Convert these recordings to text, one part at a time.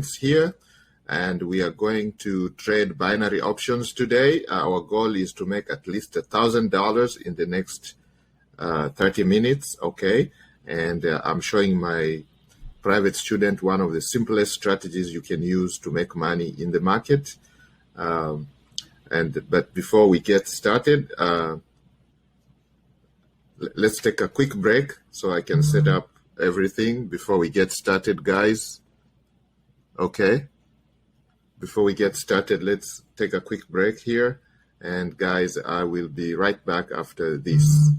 Here, and we are going to trade binary options today. Our goal is to make at least $1,000 in the next 30 minutes. Okay, and I'm showing my private student one of the simplest strategies you can use to make money in the market. But before we get started, let's take a quick break so I can set up everything before we get started, guys. Okay, before we get started, let's take a quick break here. And guys, I will be right back after this.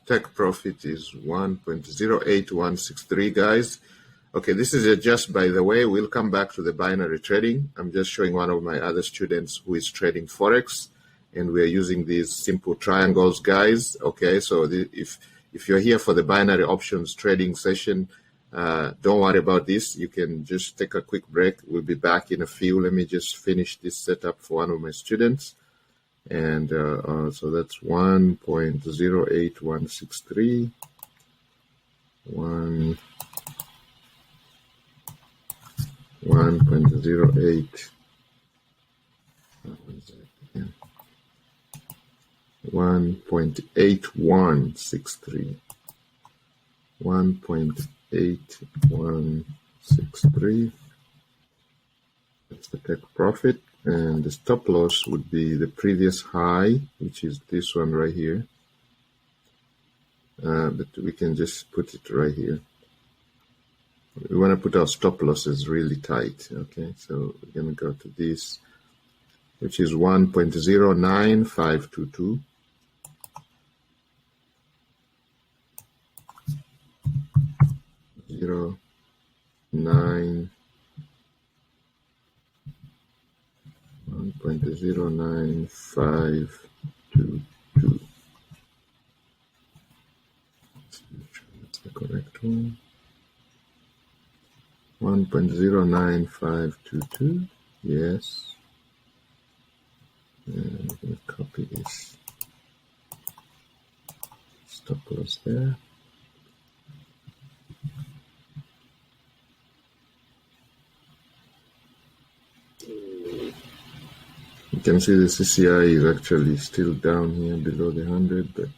Take profit is 1.08163, guys. Okay, this is just by the way. We'll come back to the binary trading. I'm just showing one of my other students who is trading Forex, and we're using these simple triangles, guys. Okay, so if you're here for the binary options trading session, don't worry about this. You can just take a quick break. We'll be back in a few. Let me just finish this setup for one of my students. And so that's 1.08163. 1.08 1.8163. 1.8163. That's the take profit. And the stop loss would be the previous high, which is this one right here. But we can just put it right here. We want to put our stop losses really tight. Okay, so we're going to go to this, which is 1.09522. Zero, 9, 1.09522. That's the correct one. 1.09522. Yes. And I'm going to copy this stop loss there. You can see the CCI is actually still down here below the 100, but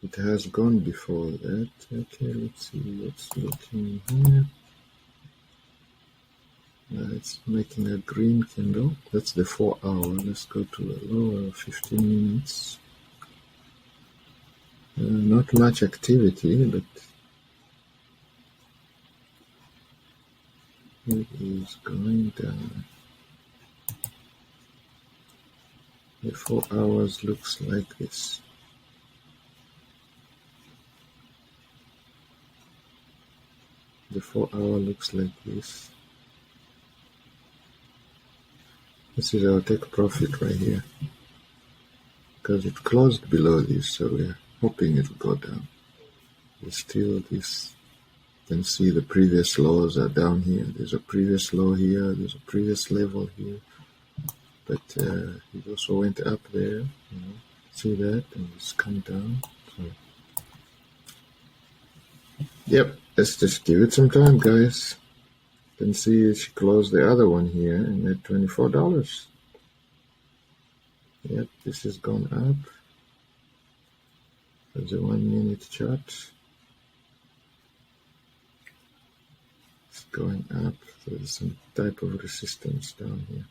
it has gone before that. Okay, let's see what's looking here. It's making a green candle. That's the 4 hour. Let's go to a lower 15 minutes. Not much activity, but it is going down. The 4 hours looks like this. The 4-hour looks like this. This is our take profit right here, because it closed below this, so we're hoping it will go down. There's still this. You can see the previous lows are down here. There's a previous low here. There's a previous level here. But it also went up there. See that? And it's come down. So, yep. Let's just give it some time, guys. You can see she closed the other one here and at $24. Yep. This has gone up. There's a 1 minute chart. Going up, so there's some type of resistance down here.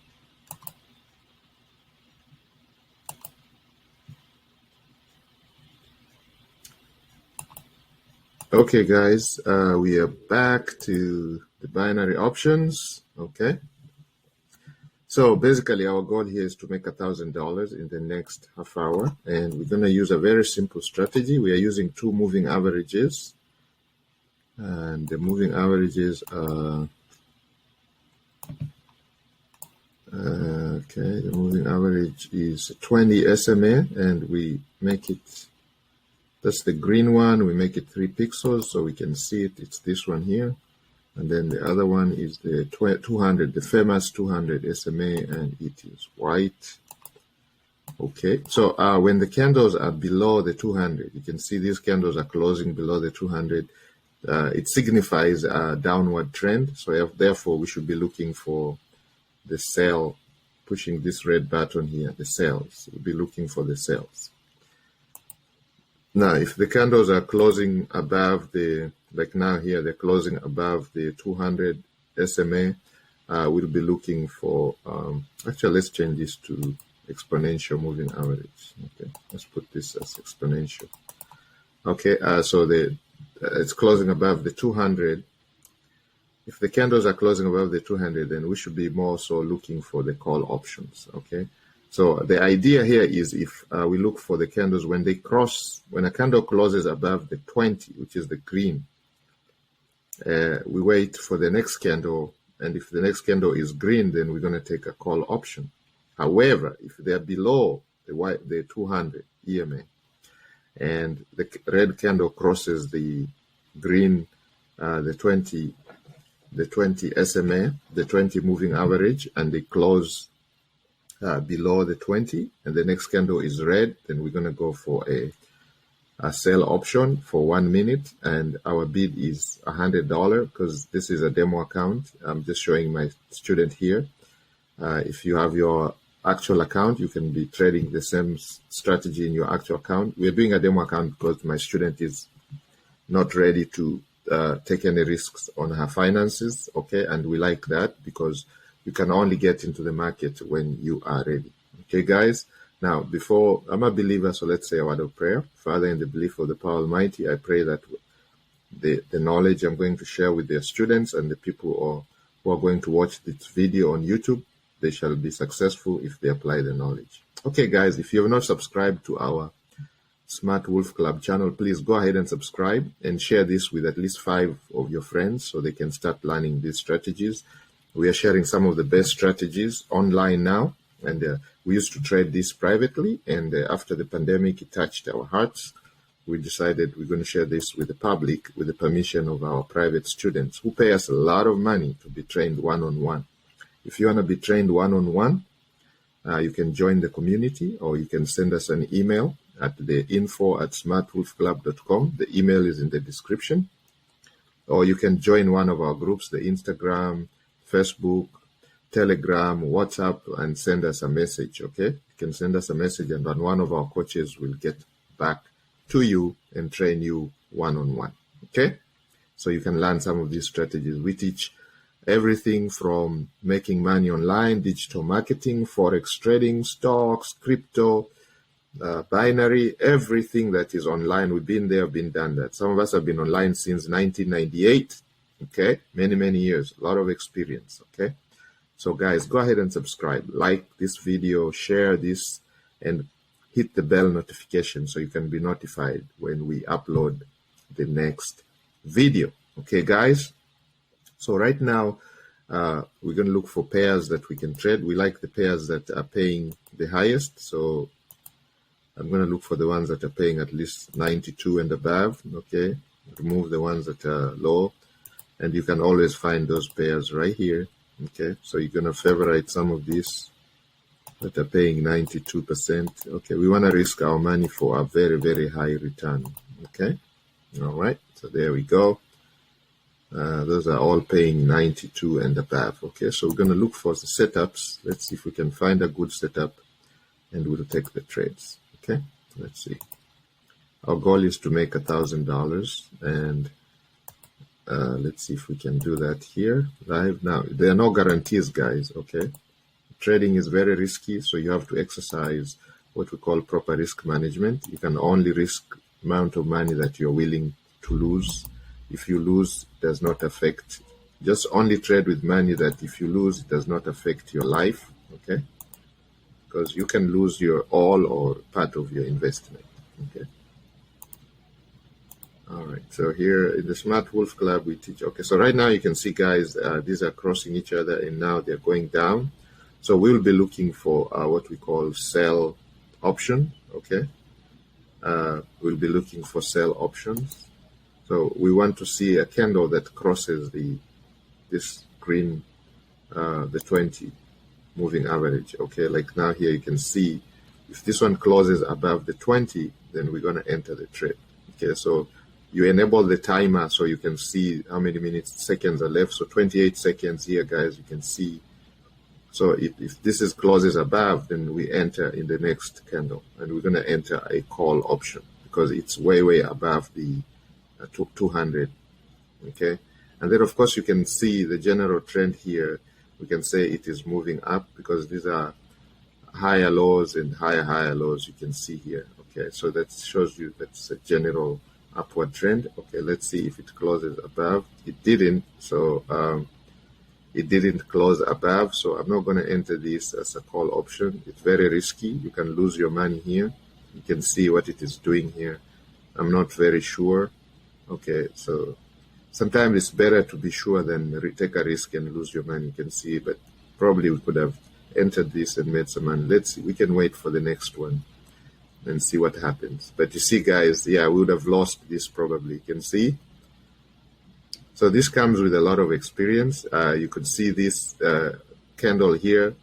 Okay, guys, we are back to the binary options. Okay, so basically our goal here is to make $1,000 in the next half hour, and we're going to use a very simple strategy. We are using 2 moving averages. And the moving averages are, okay, the moving average is 20 SMA, and we make it, that's the green one, we make it 3 pixels so we can see it. It's this one here. And then the other one is the 200, the famous 200 SMA, and it is white. Okay, so when the candles are below the 200, you can see these candles are closing below the 200. It signifies a downward trend, so therefore we should be looking for the sell, pushing this red button here, the sells. We'll be looking for the sells. Now, if the candles are closing above the, like now here, they're closing above the 200 SMA, we'll be looking for, actually, let's change this to exponential moving average. Okay, let's put this as exponential. Okay, so it's closing above the 200. If the candles are closing above the 200, then we should be more so looking for the call options. Okay, so the idea here is if we look for the candles when they cross, when a candle closes above the 20, which is the green, we wait for the next candle, and if the next candle is green, then we're going to take a call option. However, if they are below the 200 EMA, and the red candle crosses the green, the 20 SMA, the 20 moving average, and they close below the 20, and the next candle is red, then we're going to go for a sell option for 1 minute, and our bid is $100 because this is a demo account. I'm just showing my student here. If you have your actual account, you can be trading the same strategy in your actual account. We're doing a demo account because my student is not ready to take any risks on her finances, okay? And we like that because you can only get into the market when you are ready. Okay, guys? Now, before, I'm a believer, so let's say a word of prayer. Father, in the belief of the power Almighty, I pray that the knowledge I'm going to share with their students and the people who are going to watch this video on YouTube, they shall be successful if they apply the knowledge. Okay, guys, if you have not subscribed to our Smart Wolf Club channel, please go ahead and subscribe and share this with at least 5 of your friends so they can start learning these strategies. We are sharing some of the best strategies online now, and we used to trade this privately, and after the pandemic, it touched our hearts. We decided we're going to share this with the public with the permission of our private students who pay us a lot of money to be trained one-on-one. If you want to be trained one-on-one, you can join the community, or you can send us an email at the info@smartwolfclub.com. The email is in the description. Or you can join one of our groups, the Instagram, Facebook, Telegram, WhatsApp, and send us a message, okay? You can send us a message, and then one of our coaches will get back to you and train you one-on-one, okay? So you can learn some of these strategies. We teach everything from making money online, digital marketing, Forex trading, stocks, crypto, binary, everything that is online. We've been there, been done that. Some of us have been online since 1998, okay? Many years, a lot of experience, okay? So guys, go ahead and subscribe, like this video, share this, and hit the bell notification so you can be notified when we upload the next video. Okay, guys? So right now, we're going to look for pairs that we can trade. We like the pairs that are paying the highest. So I'm going to look for the ones that are paying at least 92 and above. Okay, remove the ones that are low. And you can always find those pairs right here. Okay, so you're going to favorite some of these that are paying 92%. Okay, we want to risk our money for a very, very high return. Okay, all right, so there we go. Those are all paying 92 and above. Okay, so we're going to look for the setups. Let's see if we can find a good setup and we'll take the trades. Okay, let's see. Our goal is to make $1,000, and let's see if we can do that here live. Now, there are no guarantees, guys. Okay, trading is very risky, so you have to exercise what we call proper risk management. You can only risk amount of money that you're willing to lose. If you lose, it does not affect. Just only trade with money that if you lose, it does not affect your life. Okay, because you can lose your all or part of your investment. Okay. All right, so here in the Smart Wolf Club, we teach. Okay, so right now you can see, guys, these are crossing each other, and now they're going down. So we'll be looking for what we call sell option. Okay, we'll be looking for sell options. So we want to see a candle that crosses this green, the 20 moving average. Okay, like now here you can see if this one closes above the 20, then we're going to enter the trade. Okay, so you enable the timer so you can see how many seconds are left. So 28 seconds here, guys, you can see. So if this is closes above, then we enter in the next candle, and we're going to enter a call option because it's way, way above the 200. Okay, and then of course you can see the general trend here. We can say it is moving up because these are higher lows and higher lows. You can see here. Okay, so that shows you that's a general upward trend. Okay, let's see if it closes above. It didn't, so it didn't close above, so I'm not going to enter this as a call option. It's very risky. You can lose your money here. You can see what it is doing here. I'm not very sure. Okay, so sometimes it's better to be sure than take a risk and lose your money. You can see, but probably we could have entered this and made some money. Let's see. We can wait for the next one and see what happens. But you see, guys, yeah, we would have lost this probably. You can see. So this comes with a lot of experience. You could see this candle here.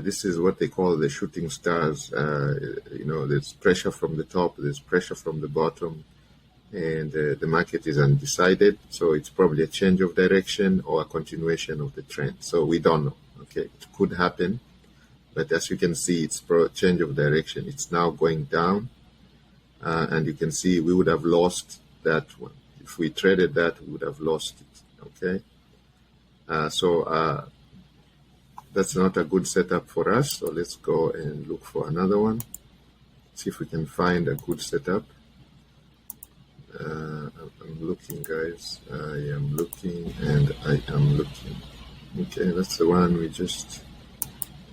This is what they call the shooting stars. You know, there's pressure from the top, there's pressure from the bottom, and the market is undecided. So it's probably a change of direction or a continuation of the trend. So we don't know. Okay, it could happen. But as you can see, it's a change of direction. It's now going down. And you can see we would have lost that one. If we traded that, we would have lost it. Okay. So that's not a good setup for us. So let's go and look for another one. See if we can find a good setup. I'm looking, guys. I am looking and I am looking. Okay, that's the one we just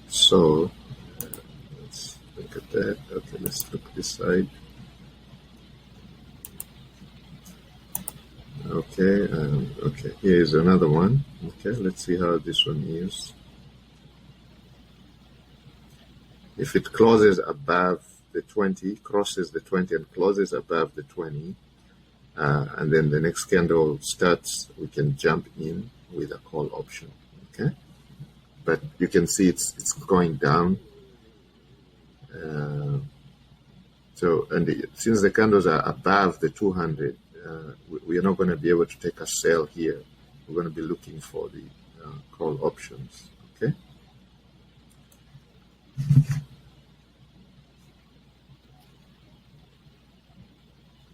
saw. Let's look at that. Okay, let's look this side. Okay, okay, here is another one. Okay, let's see how this one is. If it closes above the 20, crosses the 20 and closes above the 20, and then the next candle starts, we can jump in with a call option. Okay, but you can see it's going down. So, and since the candles are above the 200, we are not going to be able to take a sell here. We're going to be looking for the call options. Okay.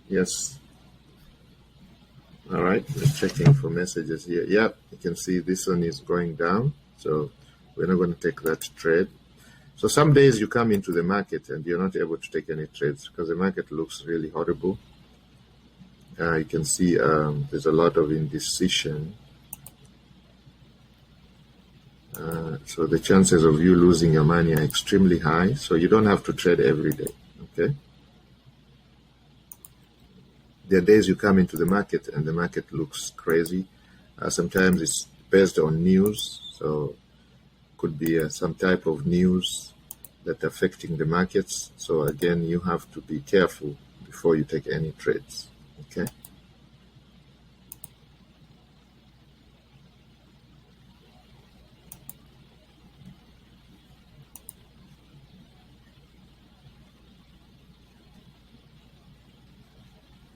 Yes. All right. We're checking for messages here. Yep. You can see this one is going down. So we're not going to take that trade. So some days you come into the market and you're not able to take any trades because the market looks really horrible. You can see there's a lot of indecision. So the chances of you losing your money are extremely high. So you don't have to trade every day. Okay. There are days you come into the market and the market looks crazy. Sometimes it's based on news, so could be some type of news that affecting the markets. So again, you have to be careful before you take any trades. Okay.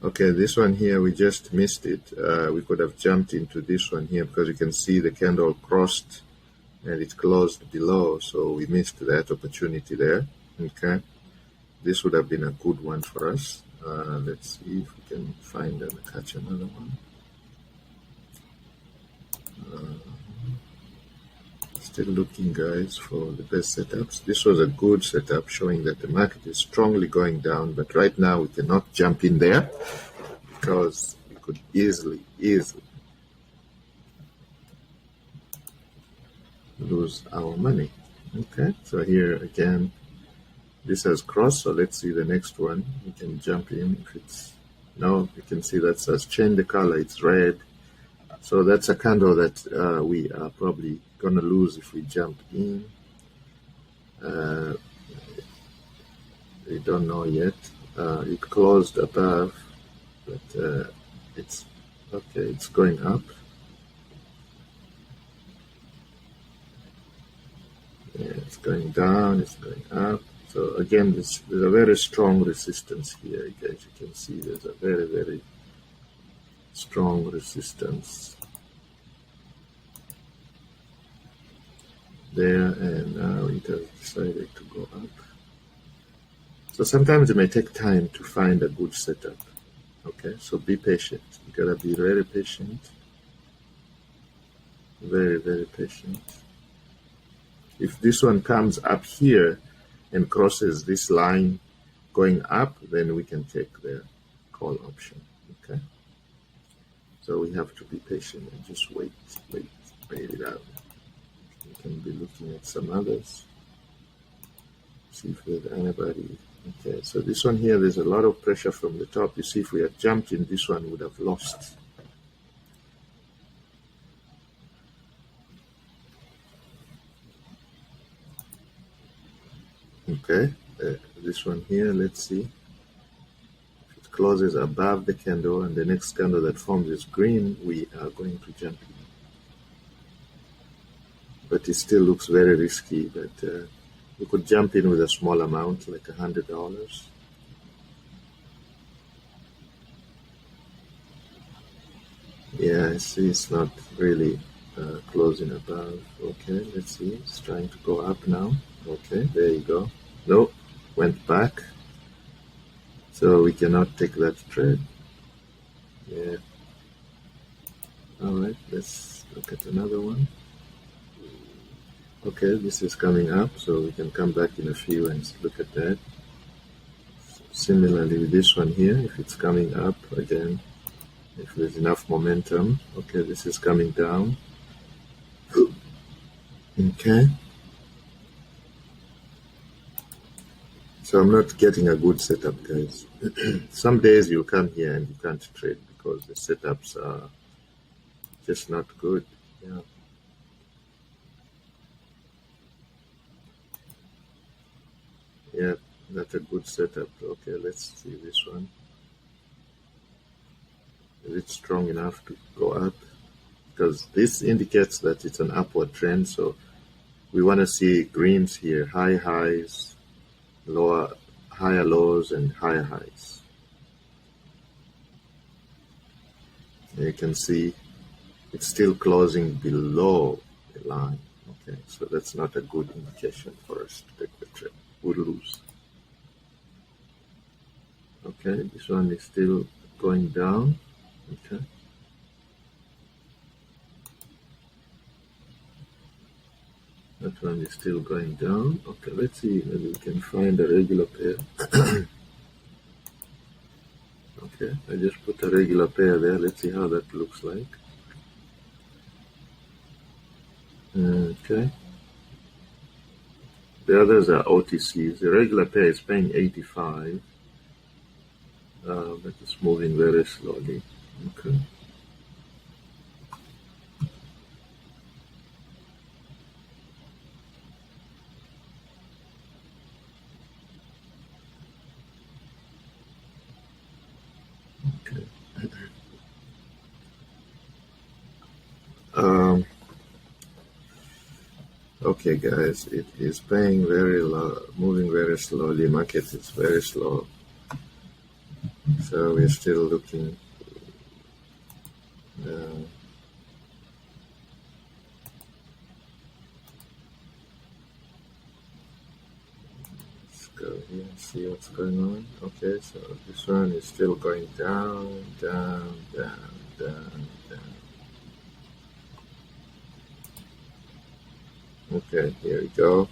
Okay, this one here, we just missed it. We could have jumped into this one here because you can see the candle crossed and it closed below, so we missed that opportunity there. Okay, this would have been a good one for us. Let's see if we can find and catch another one. Still looking, guys, for the best setups. This was a good setup showing that the market is strongly going down, but right now we cannot jump in there because we could easily lose our money. Okay, so here again, this has crossed, so let's see the next one. We can jump in if it's, no, you can see that has changed the color, it's red. So that's a candle that we are probably going to lose if we jump in. We don't know yet. It closed above, but it's okay, it's going up. Yeah, it's going down, it's going up. So again, there's a very strong resistance here, guys. You can see there's a very, very strong resistance there, and now it has decided to go up. So sometimes it may take time to find a good setup. Okay, so be patient. You gotta be very patient. Very, very patient. If this one comes up here and crosses this line going up, then we can take the call option. Okay. So we have to be patient and just wait it out. We can be looking at some others. See if there's anybody. Okay, so this one here, there's a lot of pressure from the top. You see, if we had jumped in, this one would have lost. Okay, this one here, let's see. If it closes above the candle and the next candle that forms is green, we are going to jump in. But it still looks very risky, but we could jump in with a small amount, like $100. Yeah, I see it's not really closing above. Okay, let's see, it's trying to go up now. Okay, there you go. Nope, went back. So we cannot take that trade. Yeah. All right, let's look at another one. Okay, this is coming up, so we can come back in a few and look at that. Similarly with this one here, if it's coming up again, if there's enough momentum. Okay, this is coming down. Okay. So I'm not getting a good setup, guys. Some days you come here and you can't trade because the setups are just not good. Yeah. Yeah, not a good setup. Okay, let's see this one. Is it strong enough to go up? Because this indicates that it's an upward trend, so we want to see greens here, high highs, lower, higher lows, and higher highs. And you can see it's still closing below the line. Okay, so that's not a good indication for us to take the trade. We'll lose. Okay, this one is still going down. Okay. That one is still going down. Okay, let's see, maybe we can find a regular pair. Okay, I just put a regular pair there. Let's see how that looks like. Okay. The others are OTCs. The regular pair is paying 85. but it's moving very slowly. Okay. Okay. Okay, guys, it is paying very low, moving very slowly. Market is very slow, so we're still looking. Let's go here and see what's going on. Okay, so this one is still going down, down, down, down, down. Okay, here we go.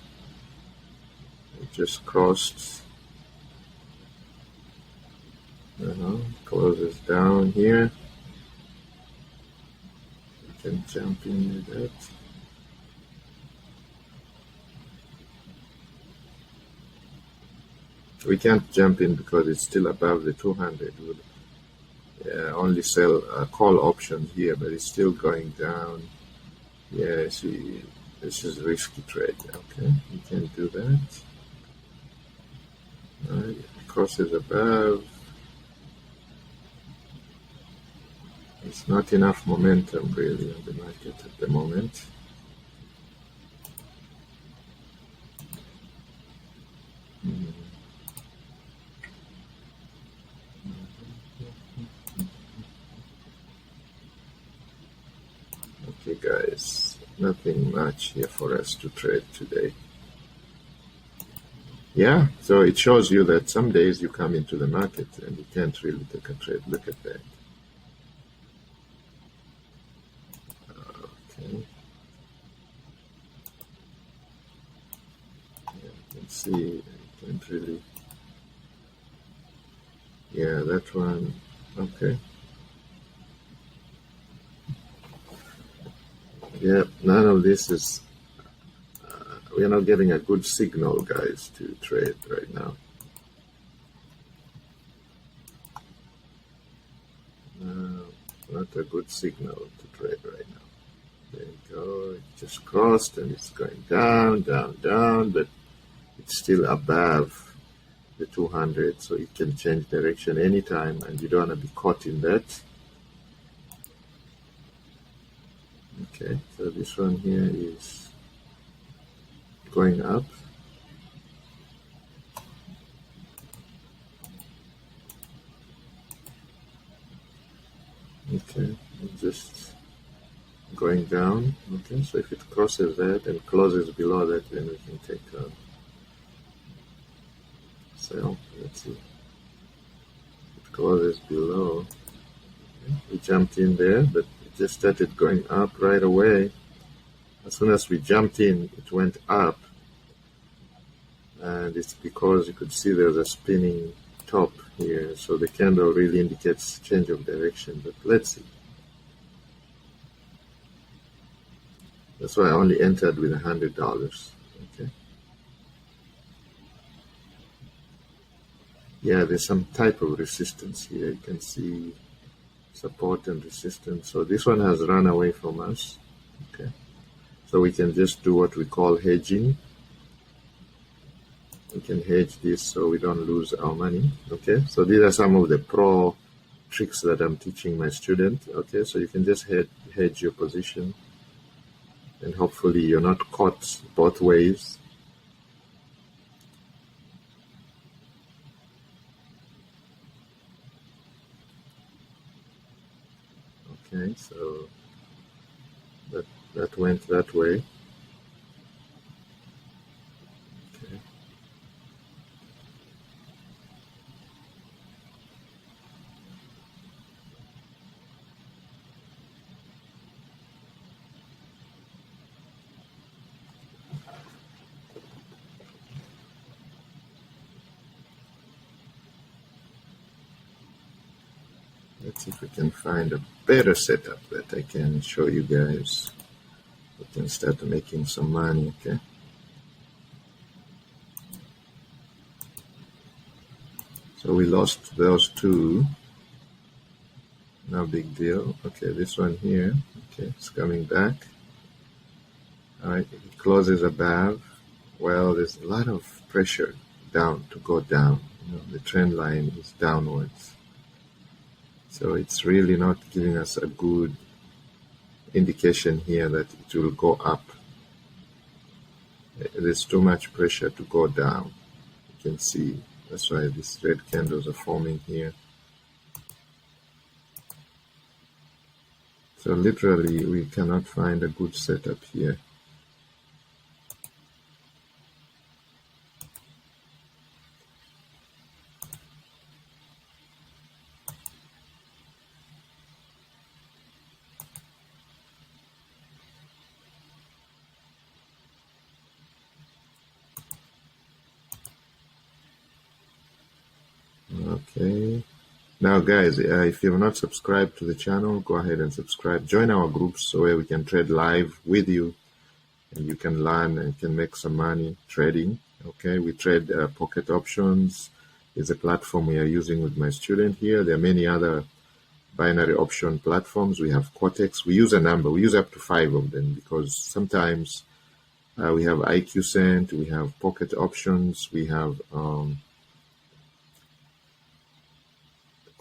It just crossed. Closes down here. You can jump in with that. We can't jump in because it's still above the 200. We'll only sell call options here, but it's still going down. Yeah, see, this is risky trade. Okay, you can't do that. Alright, it crosses above. It's not enough momentum really on the market at the moment. Okay, guys, nothing much here for us to trade today. Yeah, so it shows you that some days you come into the market and you can't really take a trade. Look at that. Okay. Yeah, you can see you can't really. Yeah, that one. Okay. Yeah, none of this is. We are not getting a good signal, guys, to trade right now. Not a good signal to trade right now. There you go. It just crossed and it's going down, down, down, but it's still above the 200, so it can change direction anytime, and you don't want to be caught in that. Okay, so this one here is going up. Okay, just going down. Okay, so if it crosses that and closes below that, then we can take a sell. Let's see. It closes below. Okay. We jumped in there, but it just started going up right away. As soon as we jumped in, it went up. And it's because you could see there's a spinning top here, so the candle really indicates change of direction, but let's see. That's why I only entered with $100. Okay. Yeah, there's some type of resistance here. You can see support and resistance. So this one has run away from us. Okay. So we can just do what we call hedging. We can hedge this so we don't lose our money. Okay, so these are some of the pro tricks that I'm teaching my student. Okay, so you can just hedge your position, and hopefully you're not caught both ways. Okay, so that went that way. Okay. Let's see if we can find a better setup that I can show you guys. We can start making some money, okay? So So we lost those two. No big deal. Okay, this one here. Okay, it's coming back. All right, it closes above. Well, there's a lot of pressure down to go down. The trend line is downwards. So it's really not giving us a good indication here that it will go up. There's too much pressure to go down. You can see that's why these red candles are forming here. So literally we cannot find a good setup here. Okay. Now guys, if you have not subscribed to the channel, go ahead and subscribe. Join our groups so where we can trade live with you and you can learn and can make some money trading. Okay, we trade pocket options. Is a platform we are using with my student here. There are many other binary option platforms. We have Cortex. We use a number. We use up to 5 of them because sometimes we have IQCENT, we have pocket options, we have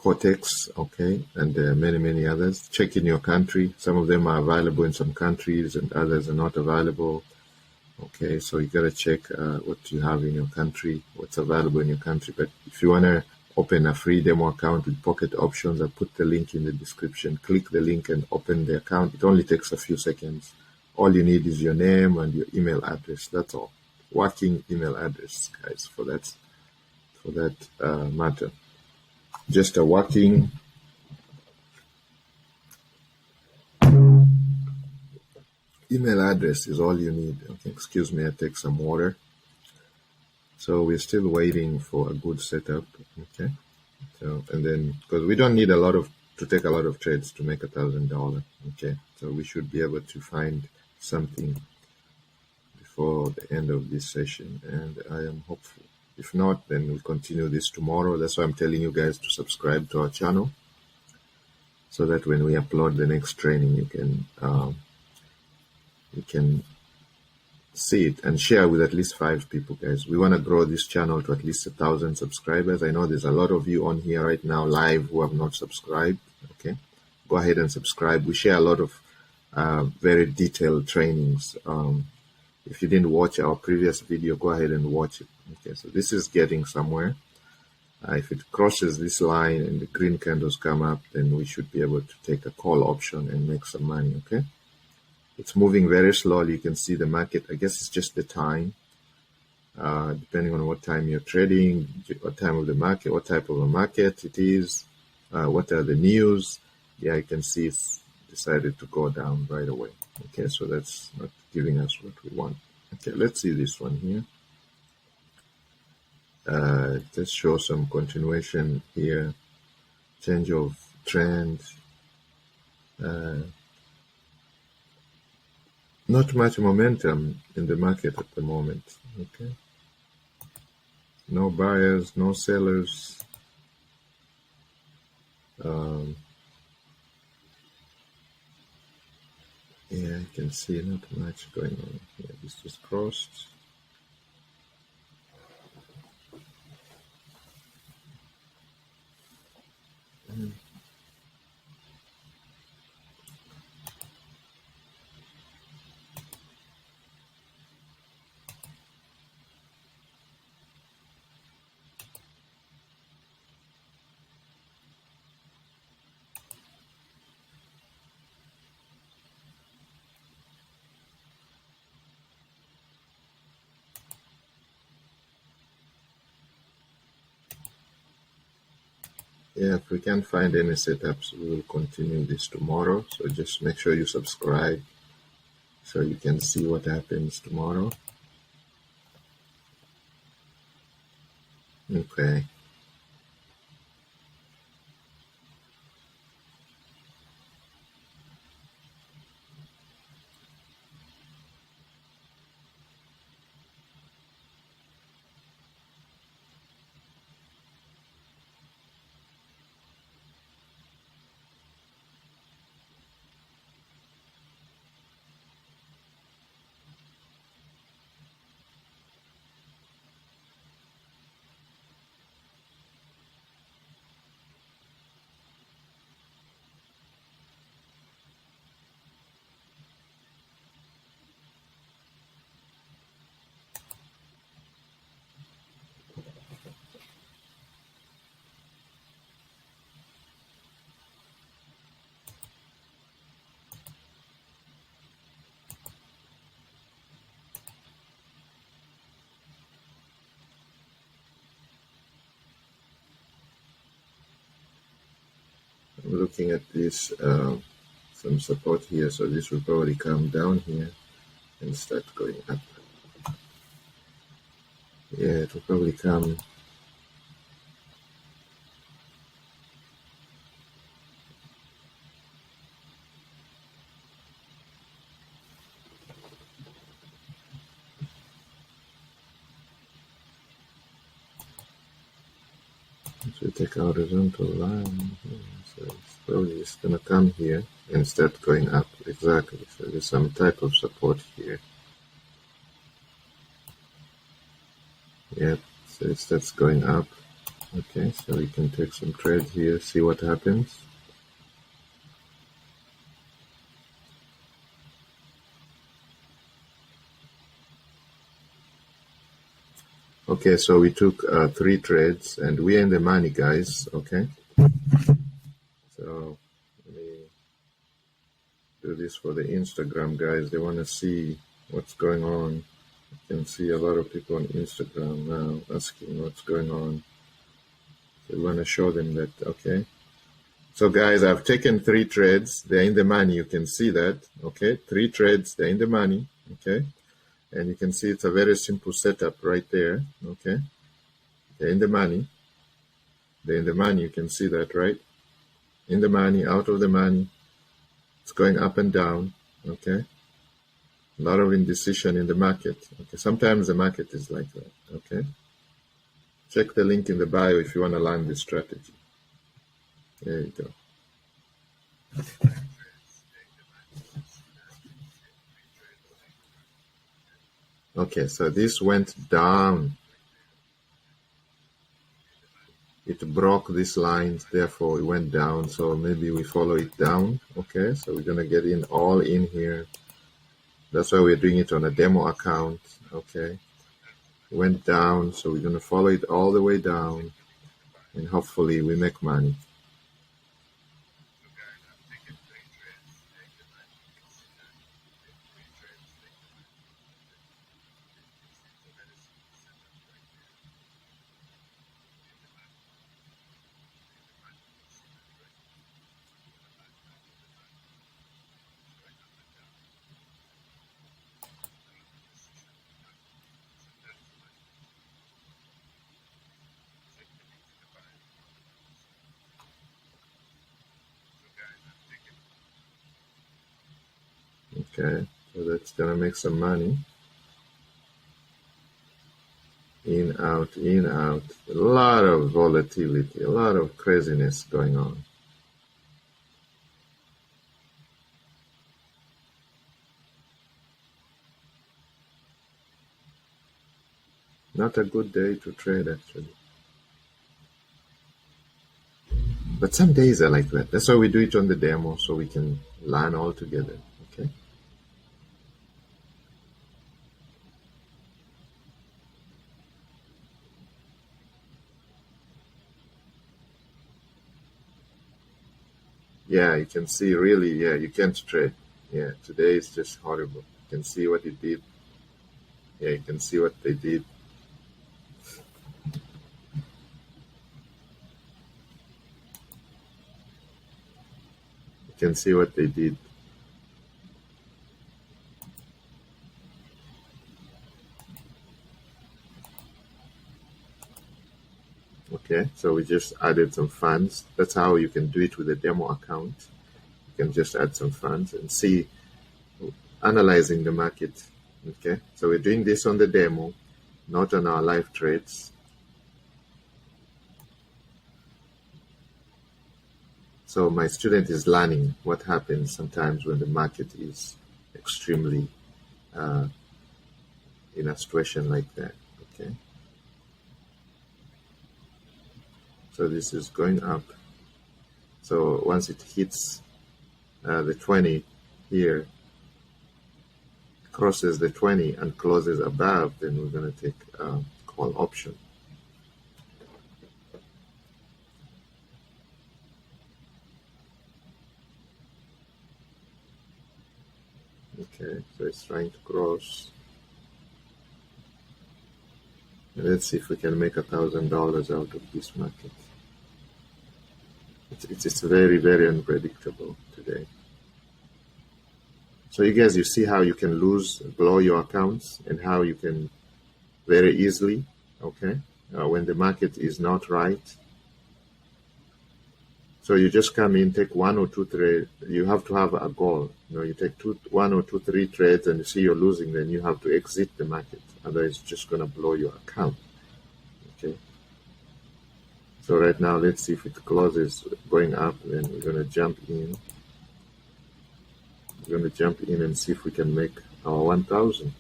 Cortex, okay, and many others. Check in your country. Some of them are available in some countries and others are not available. Okay, so you gotta check what you have in your country, what's available in your country. But if you wanna open a free demo account with pocket options, I'll put the link in the description. Click the link and open the account. It only takes a few seconds. All you need is your name and your email address. That's all. Working email address, guys, for that matter. Just a working email address is all you need. Okay, excuse me, I take some water. So we're still waiting for a good setup. Okay, so and then because we don't need to take a lot of trades to make $1,000. Okay, so we should be able to find something before the end of this session, and I am hopeful. If not, then we'll continue this tomorrow. That's why I'm telling you guys to subscribe to our channel so that when we upload the next training, you can see it and share with at least 5 people, guys. We want to grow this channel to at least 1,000 subscribers. I know there's a lot of you on here right now live who have not subscribed. Okay, go ahead and subscribe. We share a lot of very detailed trainings. If you didn't watch our previous video, go ahead and watch it. Okay, so this is getting somewhere. If it crosses this line and the green candles come up, then we should be able to take a call option and make some money. Okay, it's moving very slowly. You can see the market. I guess it's just the time, depending on what time you're trading, what time of the market, what type of a market it is, what are the news. Yeah, you can see it's decided to go down right away. Okay, so that's not giving us what we want. Okay, let's see this one here. Let's show some continuation here. Change of trend. Not much momentum in the market at the moment. Okay, no buyers, no sellers. Yeah, you can see not much going on here. This just crossed. Yeah, if we can't find any setups, we will continue this tomorrow. So just make sure you subscribe so you can see what happens tomorrow. Okay. looking at this, some support here, so this will probably come down here and start going up. Yeah, it will probably come. So we take a horizontal line here. So it's probably just gonna come here and start going up. Exactly. So there's some type of support here. Yep. So it starts going up. Okay, so we can take some trade here, see what happens. Okay, so we took 3 trades and we're in the money, guys. Okay, so let me do this for the Instagram guys. They want to see what's going on. You can see a lot of people on Instagram now asking what's going on. So we want to show them that. Okay, so guys, I've taken 3 trades. They're in the money. You can see that. Okay, 3 trades. They're in the money. Okay. And you can see it's a very simple setup right there. Okay. They're in the money. They're in the money. You can see that, right? In the money, out of the money. It's going up and down. Okay. A lot of indecision in the market. Okay. Sometimes the market is like that. Okay. Check the link in the bio if you want to learn this strategy. There you go. Okay, so this went down. It broke this line, therefore it went down. So maybe we follow it down. Okay, so we're gonna get in all in here. That's why we're doing it on a demo account. Okay, it went down, so we're gonna follow it all the way down, and hopefully we make money. Okay, so that's gonna make some money. In, out, in, out. A lot of volatility, a lot of craziness going on. Not a good day to trade, actually. But some days are like that. That's why we do it on the demo, so we can learn all together. Okay. Yeah, you can see really, yeah, you can't trade. Yeah, today is just horrible. You can see what it did. Yeah, you can see what they did. You can see what they did. Okay, so we just added some funds. That's how you can do it with a demo account. You can just add some funds and see, analyzing the market. Okay, so we're doing this on the demo, not on our live trades. So my student is learning what happens sometimes when the market is extremely in a situation like that. Okay. So this is going up. So once it hits the 20 here, crosses the 20 and closes above, then we're going to take a call option. Okay, so it's trying to cross. Let's see if we can make $1,000 out of this market. It's very, very unpredictable today. So you guys, you see how you can blow your accounts, and how you can very easily, okay, when the market is not right. So you just come in, take 1 or 2 trades. You have to have a goal. You take 1 or 2, 3 trades, and you see you're losing, then you have to exit the market. Otherwise, it's just going to blow your account. Okay. So right now, let's see if it closes going up. Then we're going to jump in. We're going to jump in and see if we can make our 1,000.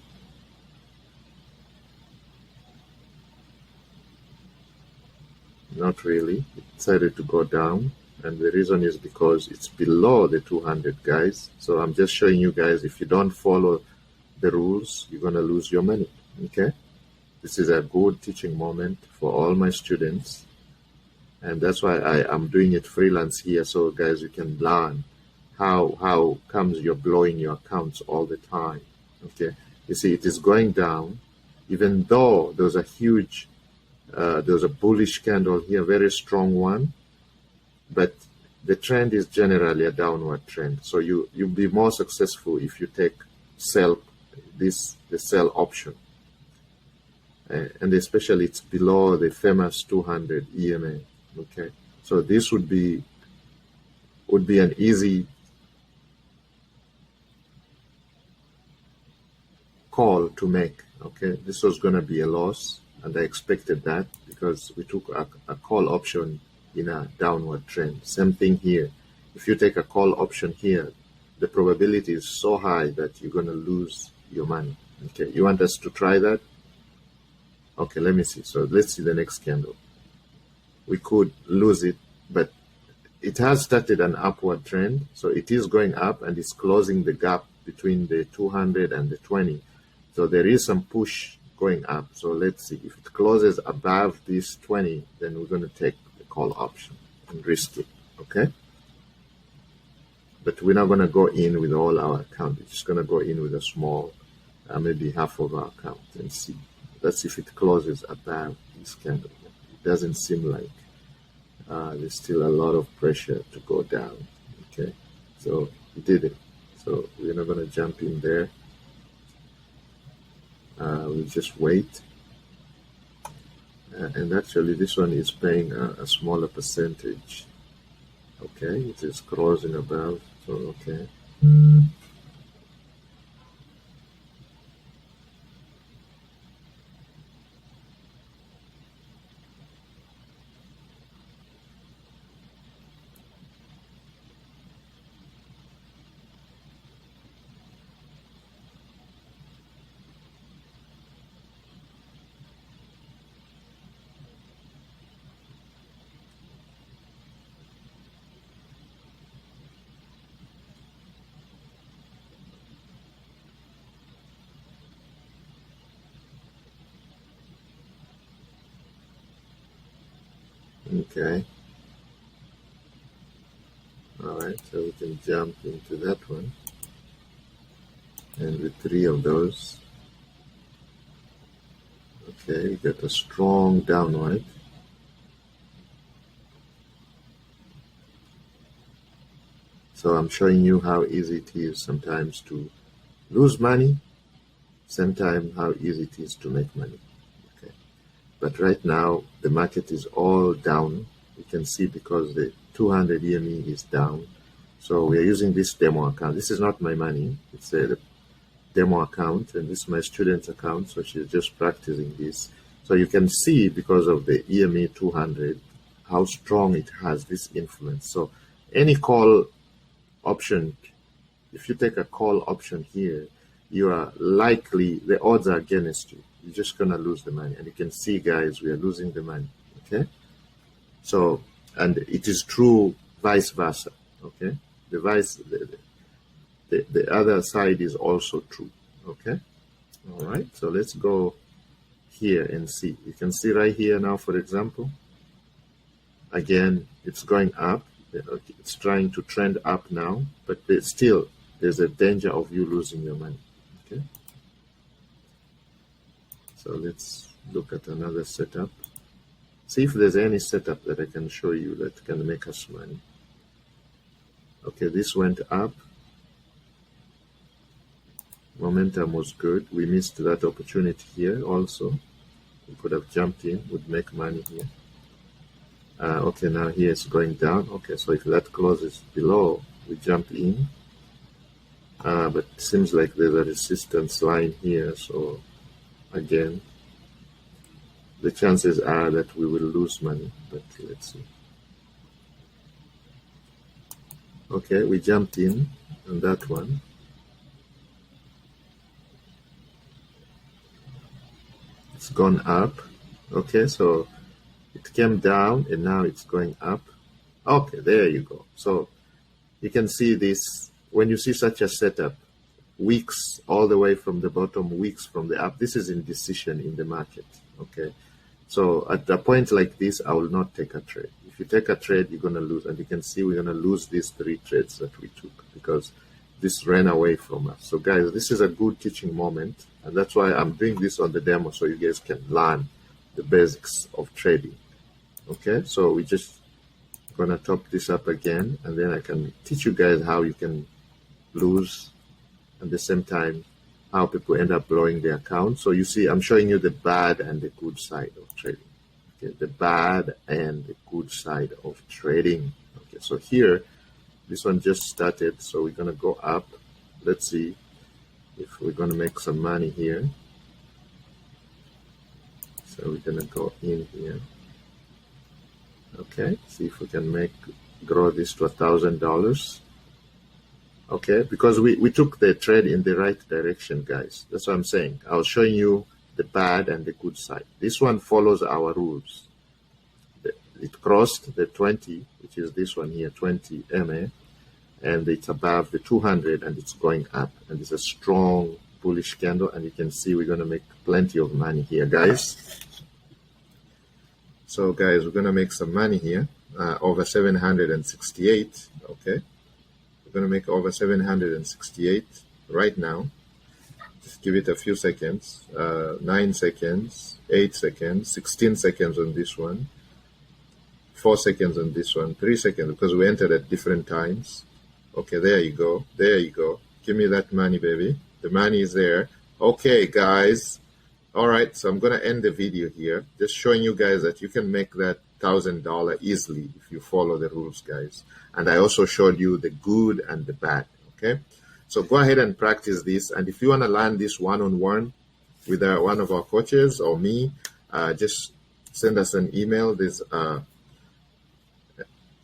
Not really. It decided to go down. And the reason is because it's below the 200, guys. So I'm just showing you guys, if you don't follow the rules, you're going to lose your money. Okay? This is a good teaching moment for all my students. And that's why I'm doing it freelance here. So guys, you can learn how comes you're blowing your accounts all the time. Okay? You see, it is going down, even though there's a huge, there's a bullish candle here, very strong one. But the trend is generally a downward trend. So you'll be more successful if you take the sell option. And especially it's below the famous 200 EMA. Okay. So this would be an easy call to make. Okay. This was going to be a loss, and I expected that because we took a call option in a downward trend. Same thing here. If you take a call option here, the probability is so high that you're going to lose your money. Okay, you want us to try that? Okay, let me see. So let's see the next candle. We could lose it, but it has started an upward trend. So it is going up, and it's closing the gap between the 200 and the 20. So there is some push going up. So let's see. If it closes above this 20, then we're going to take call option and risk it. Okay, but we're not going to go in with all our account. We're just going to go in with a small, maybe half of our account, and see. Let's see if it closes above this candle. It doesn't seem like there's still a lot of pressure to go down. Okay, so we did it. So we're not going to jump in there. We'll just wait. And actually, this one is paying a smaller percentage. Okay, it is crossing above. So, okay. Okay. All right, so we can jump into that one. And with 3 of those. Okay, we got a strong downward. So I'm showing you how easy it is sometimes to lose money, sometimes how easy it is to make money. Okay, but right now the market is all down. You can see because the 200 EME is down. So we are using this demo account. This is not my money. It's a demo account, and this is my student's account. So she's just practicing this. So you can see because of the EME 200, how strong it has this influence. So any call option, if you take a call option here, you are likely, the odds are against you. You're just going to lose the money. And you can see, guys, we are losing the money. Okay. So, and it is true vice versa. Okay. The other side is also true. Okay. All right. So let's go here and see. You can see right here now, for example, again, it's going up. It's trying to trend up now, but still there's a danger of you losing your money. Okay. So let's look at another setup. See if there's any setup that I can show you that can make us money. Okay, this went up. Momentum was good. We missed that opportunity here also. We could have jumped in, would make money here. Okay, now here it's going down. Okay, so if that closes below, we jump in. But it seems like there's a resistance line here. So again, the chances are that we will lose money, but let's see. Okay, we jumped in on that one. It's gone up. Okay, so it came down and now it's going up. Okay, there you go. So you can see this, when you see such a setup, weeks all the way from the bottom, weeks from the up, this is indecision in the market. Okay, so at a point like this, I will not take a trade. If you take a trade, you're going to lose. And you can see we're going to lose these 3 trades that we took because this ran away from us. So guys, this is a good teaching moment. And that's why I'm doing this on the demo so you guys can learn the basics of trading. Okay, so we just going to top this up again. And then I can teach you guys how you can lose at the same time, how people end up blowing their account. So you see, I'm showing you the bad and the good side of trading. Okay, the bad and the good side of trading. Okay, so here, this one just started, so we're going to go up. Let's see if we're going to make some money here. So we're going to go in here. Okay, see if we can grow this to $1,000. Okay, because we took the trade in the right direction, guys. That's what I'm saying. I was showing you the bad and the good side. This one follows our rules. It crossed the 20, which is this one here, 20 MA, and it's above the 200 and it's going up. And it's a strong bullish candle, and you can see we're going to make plenty of money here, guys. So guys, we're going to make some money here, over 768, okay? We're going to make over 768 right now. Just give it a few seconds, 9 seconds, 8 seconds, 16 seconds on this one, 4 seconds on this one, 3 seconds, because we entered at different times. Okay, there you go, there you go. Give me that money, baby. The money is there. Okay, guys. All right, so I'm going to end the video here, just showing you guys that you can make that $1,000 easily if you follow the rules, guys. And I also showed you the good and the bad, okay? So go ahead and practice this. And if you want to learn this one-on-one with one of our coaches or me, just send us an email. There's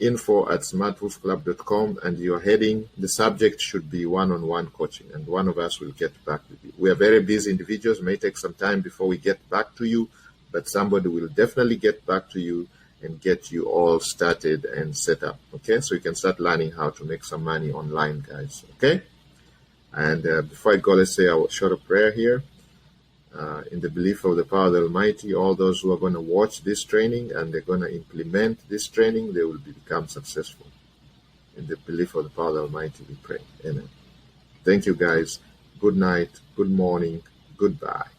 info@smartwolfclub.com, and your heading, the subject should be one-on-one coaching, and one of us will get back with you. We are very busy individuals. It may take some time before we get back to you, but somebody will definitely get back to you and get you all started and set up, okay? So you can start learning how to make some money online, guys, okay? And before I go, let's say a short prayer here. In the belief of the power of the Almighty, all those who are going to watch this training and they're going to implement this training, they will become successful. In the belief of the power of the Almighty, we pray. Amen. Thank you, guys. Good night, good morning, goodbye.